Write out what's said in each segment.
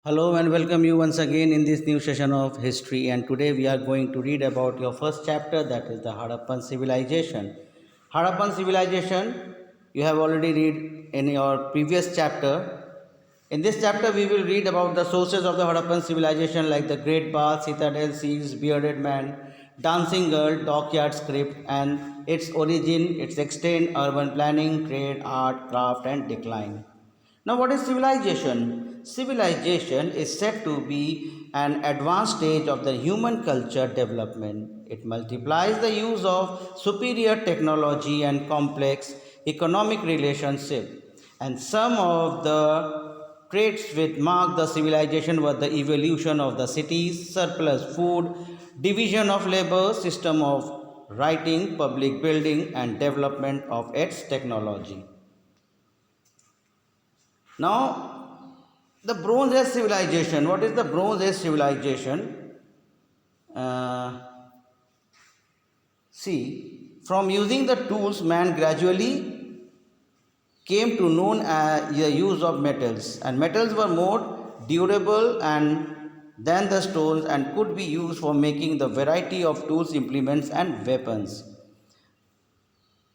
Hello and welcome you once again in this new session of history, and today we are going to read about your first chapter, that is the Harappan civilization. Harappan civilization you have already read in your previous chapter. In this chapter we will read about the sources of the Harappan civilization like the Great Bath, Citadel, Seals, Bearded Man, Dancing Girl, Dockyard Script, and its origin, its extent, urban planning, trade, art, craft and decline. Now, what is civilization? Civilization is said to be an advanced stage of the human culture development. It multiplies the use of superior technology and complex economic relationship. And some of the traits which mark the civilization were the evolution of the cities, surplus food, division of labor, system of writing, public building, and development of its technology. Now, the Bronze Age civilization. What is the Bronze Age civilization? Uh, from using the tools, man gradually came to known as the use of metals, and metals were more durable and than the stones and could be used for making the variety of tools, implements, and weapons.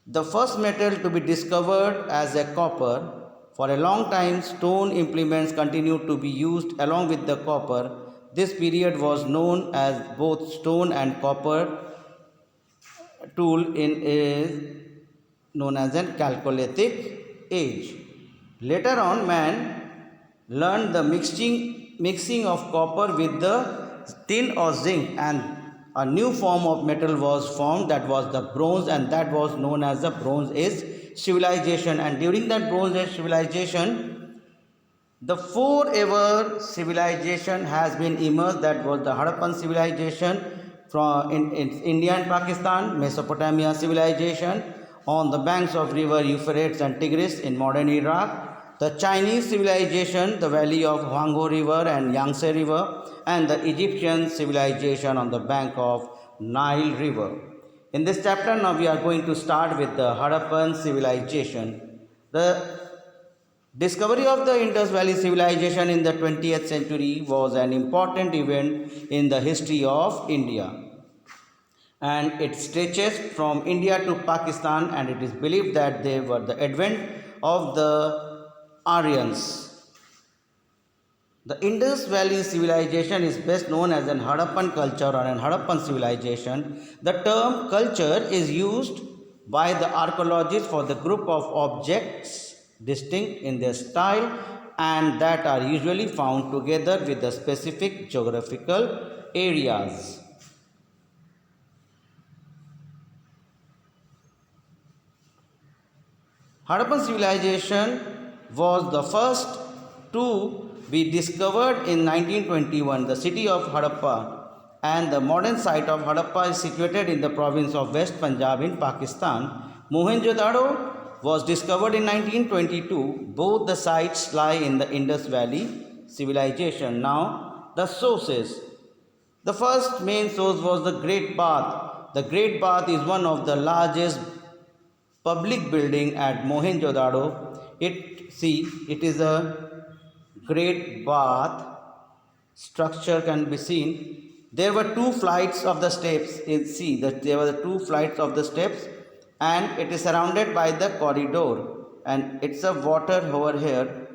The first metal to be discovered as a copper. For a long time, stone implements continued to be used along with the copper. This period was known as both stone and copper tool in is known as a Chalcolithic age. Later on, man learned the mixing of copper with the tin or zinc, and a new form of metal was formed, that was the bronze, and that was known as the Bronze Age civilization. And during that Bronze Age civilization, the forever civilization has been emerged, that was the Harappan civilization from in India and Pakistan, Mesopotamia civilization on the banks of river Euphrates and Tigris in modern Iraq, the Chinese civilization, the valley of Huanghe River and Yangtze River, and the Egyptian civilization on the bank of Nile River. In this chapter, now we are going to start with the Harappan civilization. The discovery of the Indus Valley civilization in the 20th century was an important event in the history of India, and it stretches from India to Pakistan, and it is believed that they were the advent of the Aryans. The Indus Valley civilization is best known as an Harappan culture or an Harappan civilization. The term culture is used by the archaeologists for the group of objects distinct in their style and that are usually found together with the specific geographical areas. Harappan civilization was the first to be discovered in 1921. The city of Harappa and the modern site of Harappa is situated in the province of West Punjab in Pakistan. Mohenjo-daro was discovered in 1922. Both the sites lie in the Indus Valley civilization. Now, the sources. The first main source was the Great Bath. The Great Bath is one of the largest public building at Mohenjo-daro. It is a great bath structure can be seen. There were two flights of the steps. See that there were two flights of the steps, and it is surrounded by the corridor, and it's a water over here.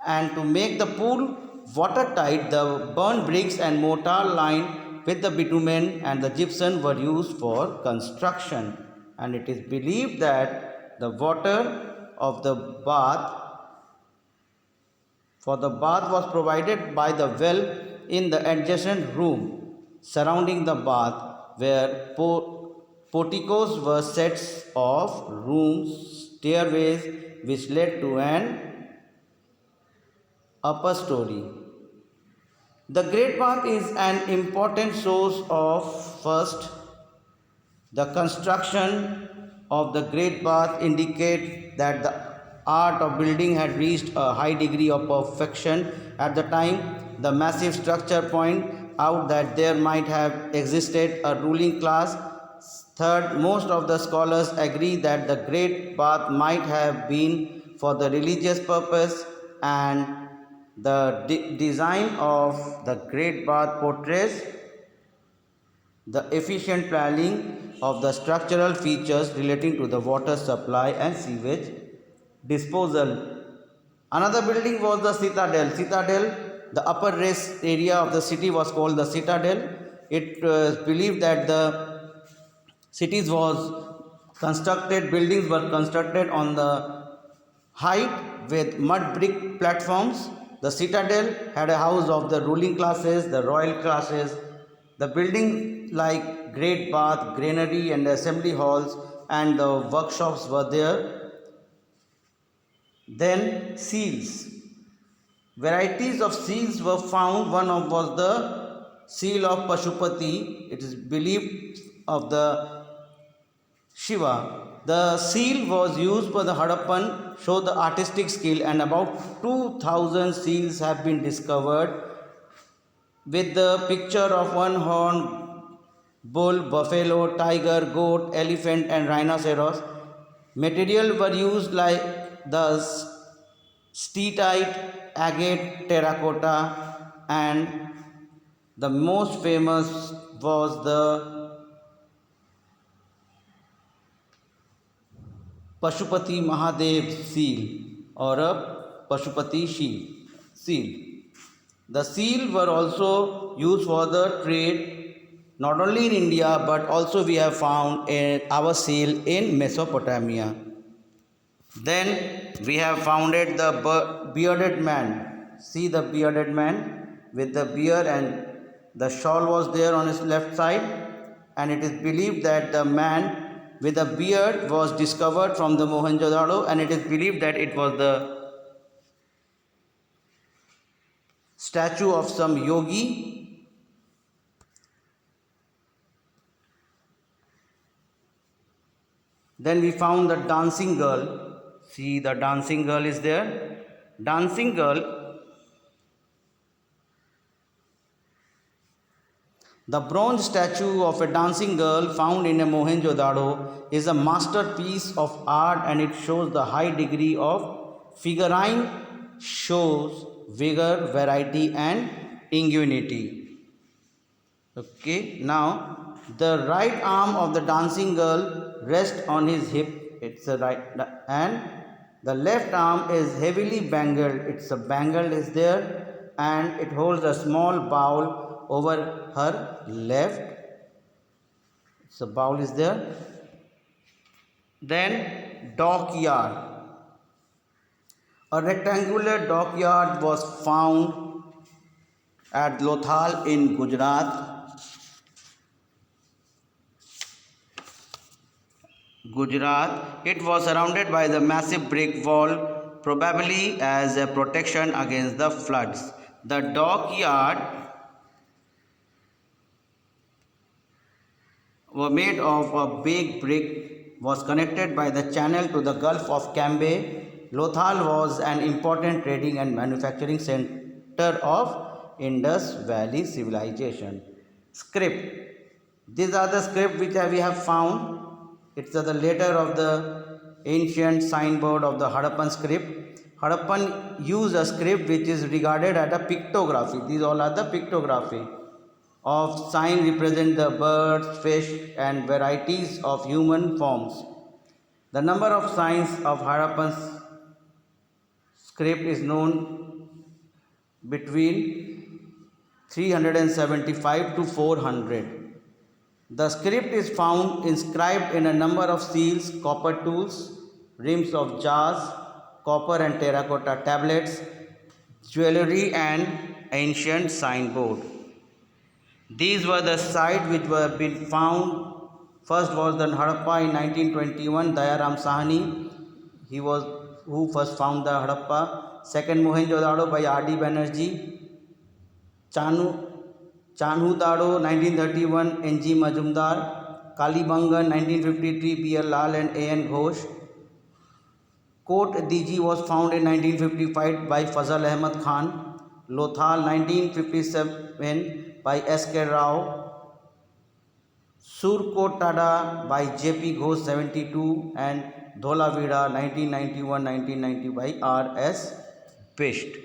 And to make the pool watertight, the burnt bricks and mortar lined with the bitumen and the gypsum were used for construction. And it is believed that the water of the bath for the bath was provided by the well in the adjacent room surrounding the bath, where porticos were sets of rooms, stairways which led to an upper story. The Great Bath is an important source of first. The construction of the Great Bath indicates that the art of building had reached a high degree of perfection at the time. The massive structure point out that there might have existed a ruling class. Third, most of the scholars agree that the Great Bath might have been for the religious purpose, and The design of the Great Bath portrays the efficient planning of the structural features relating to the water supply and sewage disposal. Another building was the Citadel. Citadel, the upper rest area of the city was called the Citadel. It was believed that the cities was constructed, buildings were constructed on the height with mud brick platforms. The Citadel had a house of the ruling classes, the royal classes. The buildings like Great Bath, Granary, and assembly halls and the workshops were there. Then seals. Varieties of seals were found. One of was the seal of Pashupati. It is believed of the Shiva. The seal was used for the Harappan, show the artistic skill, and about 2000 seals have been discovered with the picture of one horn, bull, buffalo, tiger, goat, elephant, and rhinoceros. Material were used like the steatite, agate, terracotta, and the most famous was the Pashupati Mahadev seal or a Pashupati seal. The seal were also used for the trade not only in India but also we have found our seal in Mesopotamia. Then we have founded the bearded man. See the bearded man with the beard and the shawl was there on his left side, and it is believed that the man with a beard was discovered from the Mohenjo-daro, and it is believed that it was the statue of some yogi. Then we found the dancing girl. See, the dancing girl is there. Dancing girl. The bronze statue of a dancing girl found in a Mohenjo-daro is a masterpiece of art, and it shows the high degree of figurine, shows vigor, variety, and ingenuity. Okay, now the right arm of the dancing girl rests on his hip. It's a right, and the left arm is heavily bangled. It's a bangle is there, and it holds a small bowl over her left. So bowl is there. Then dockyard. A rectangular dockyard was found at Lothal in Gujarat. It was surrounded by the massive brick wall, probably as a protection against the floods. The dockyard were made of a big brick, was connected by the channel to the Gulf of Cambay. Lothal was an important trading and manufacturing center of Indus Valley civilization. Script. These are the script which we have found. It's the letter of the ancient signboard of the Harappan script. Harappan used a script which is regarded as a pictography. These all are the pictography of sign represent the birds, fish, and varieties of human forms. The number of signs of Harappan's script is known between 375 to 400. The script is found inscribed in a number of seals, copper tools, rims of jars, copper and terracotta tablets, jewelry, and ancient signboard. These were the sites which were been found. First was the Harappa in 1921, Dayaram Sahani. He was who first found the Harappa. Second, Mohenjo-daro by R.D. Banerjee. Chanhu-daro 1931, N.G. Majumdar. Kalibangan 1953, B.L. Lal and A.N. Ghosh. Kot Diji was found in 1955 by Fazal Ahmad Khan. Lothal 1957 by S.K. Rao, Surkotada by J.P. Ghosh 72 and Dholavira 1991-1990 by R.S. Bisht.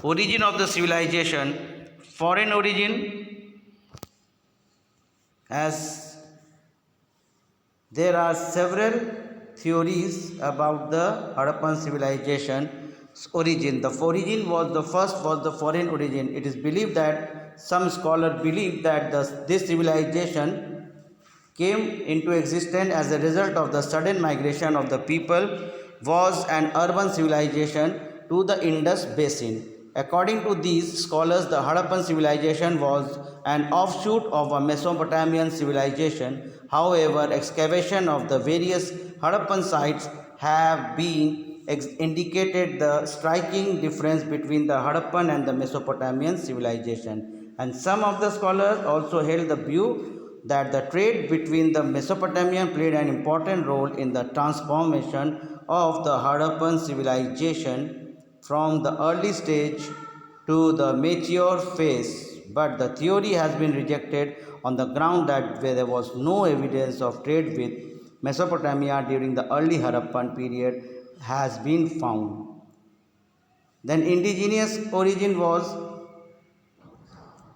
Origin of the civilization, foreign origin, as there are several theories about the Harappan civilization's origin. The origin was the first was the foreign origin. It is believed that some scholars believe that this civilization came into existence as a result of the sudden migration of the people was an urban civilization to the Indus basin. According to these scholars, the Harappan civilization was an offshoot of a Mesopotamian civilization. However, excavation of the various Harappan sites have been indicated the striking difference between the Harappan and the Mesopotamian civilization. And some of the scholars also held the view that the trade between the Mesopotamian played an important role in the transformation of the Harappan civilization from the early stage to the mature phase, but the theory has been rejected on the ground that there was no evidence of trade with Mesopotamia during the early Harappan period has been found. Then indigenous origin was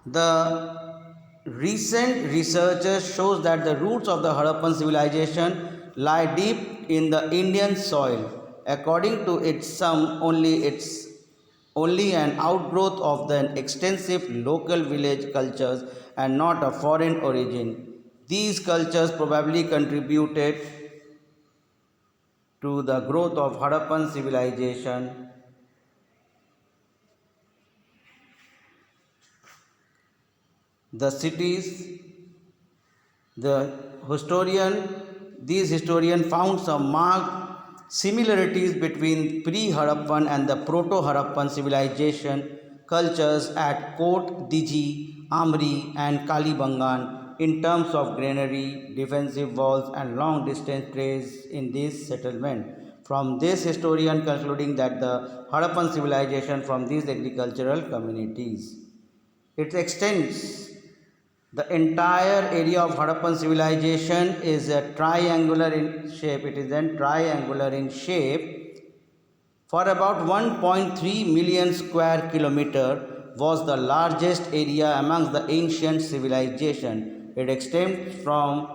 the recent researchers shows that the roots of the Harappan civilization lie deep in the Indian soil. According to it's only an outgrowth of the extensive local village cultures and not a foreign origin. These cultures probably contributed to the growth of Harappan civilization. The cities, these historians found some marked similarities between pre-Harappan and the proto-Harappan civilization cultures at Kot Diji, Amri and Kalibangan in terms of granary, defensive walls and long distance trades in this settlement. From this historian concluding that the Harappan civilization from these agricultural communities. It extends the entire area of Harappan civilization is a triangular in shape. It is then triangular in shape. For about 1.3 million square kilometer was the largest area amongst the ancient civilization. It extends from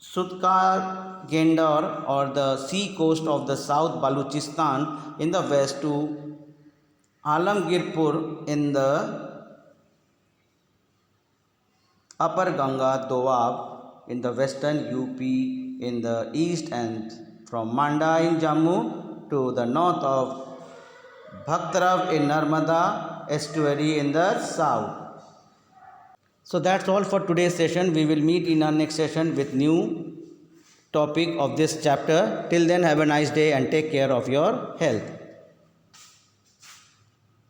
Sutka Gendar or the sea coast of the South Baluchistan in the west to Alamgirpur in the upper Ganga Doab in the western UP in the east and from Manda in Jammu to the north of Bhaktrav in Narmada estuary in the south. So that's all for today's session. We will meet in our next session with new topic of this chapter. Till then, have a nice day and take care of your health.